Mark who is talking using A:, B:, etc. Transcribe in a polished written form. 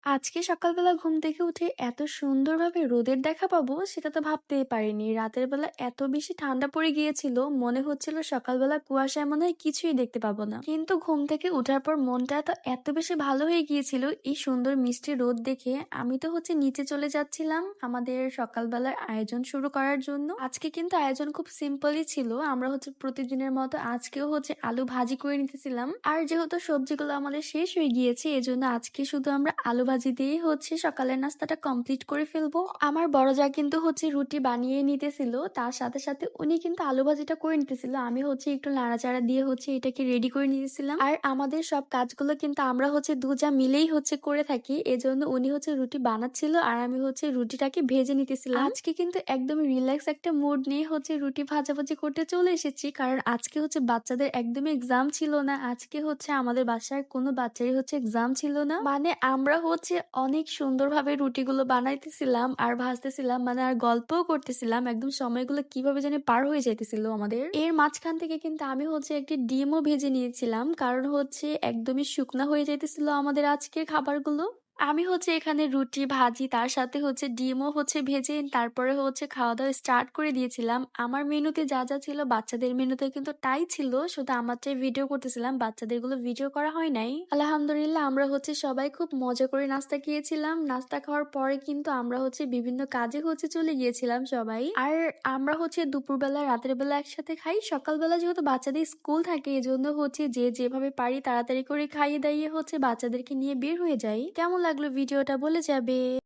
A: আজকে সকালবেলা ঘুম থেকে উঠে এত সুন্দরভাবে রোদের দেখা পাবো সেটা তো ভাবতেই পারিনি। রাতের বেলা এত বেশি ঠান্ডা পড়ে গিয়েছিল, মনে হচ্ছিল সকালবেলা কুয়াশায় মনে হয় কিছুই দেখতে পাবো না। কিন্তু ঘুম থেকে ওঠার পর মনটা তো এত বেশি ভালো হয়ে গিয়েছিল এই সুন্দর মিষ্টি রোদ দেখে। আমি তো নিচে চলে যাচ্ছিলাম আমাদের সকালবেলার আয়োজন শুরু করার জন্য। আজকে কিন্তু আয়োজন খুব সিম্পলই ছিল। আমরা প্রতিদিনের মতো আজকেও আলু ভাজি করে নিতেছিলাম। আর যেহেতু সবজিগুলো আমাদের শেষ হয়ে গিয়েছে, এজন্য আজকে শুধু আমরা আলু ভাজি দিয়েই সকালের নাস্তাটা কমপ্লিট করে ফেলবো। আমার বড় যা কিন্তু রুটি বানিয়ে নিতেছিল, তার সাথে সাথে উনি কিন্তু আলু ভাজিটা করে নিতেছিল। আমি একটু নাড়াচাড়া দিয়ে এটাকে রেডি করে নিতেছিলাম। আর আমাদের সব কাজগুলো কিন্তু আমরা দুজা মিলেই করে থাকি, এজন্য উনি রুটি বানাচ্ছিল আর আমি রুটিটাকে ভেজে নিতেছিলাম। আজকে কিন্তু একদমই রিল্যাক্স একটা মুড নিয়ে রুটি ভাজাভাজি করতে চলে এসেছি, কারণ আজকে বাচ্চাদের একদমই এক্সাম ছিল না। আজকে আমাদের বাসার কোনো বাচ্চারই এক্সাম ছিল না, মানে আমরা অনেক সুন্দরভাবে রুটিগুলো বানাইতেছিলাম আর ভাজতেছিলাম, মানে আর গল্পও করতেছিলাম। একদম সময়গুলো কিভাবে জানি পার হয়ে যাইতেছিল আমাদের। এর মাঝখান থেকে কিন্তু আমি একটি ডিমও ভেজে নিয়েছিলাম, কারণ একদমই শুকনা হয়ে যাইতেছিল আমাদের আজকের খাবারগুলো। আমি এখানে রুটি ভাজি তার সাথে ডিমও ভেজে তারপরে খাওয়া দাওয়া স্টার্ট করে দিয়েছিলাম। আমার মেনুতে যা যা ছিল বাচ্চাদের মেনুতে কিন্তু তাই ছিল, শুধু আমারটাই ভিডিও করতেছিলাম, বাচ্চাদের গুলো ভিডিও করা হয় নাই। আলহামদুলিল্লাহ আমরা সবাই খুব মজা করে নাস্তা খেয়েছিলাম। নাস্তা খাওয়ার পরে কিন্তু আমরা বিভিন্ন কাজে চলে গিয়েছিলাম সবাই। আর আমরা দুপুরবেলা রাতের বেলা একসাথে খাই, সকালবেলা যেহেতু বাচ্চাদের স্কুল থাকে এজন্য যে যেভাবে পারি তাড়াতাড়ি করে খাইয়ে দাইয়ে বাচ্চাদেরকে নিয়ে বের হয়ে যাই। কেমন লাগলো ভিডিওটা বলে যাবে।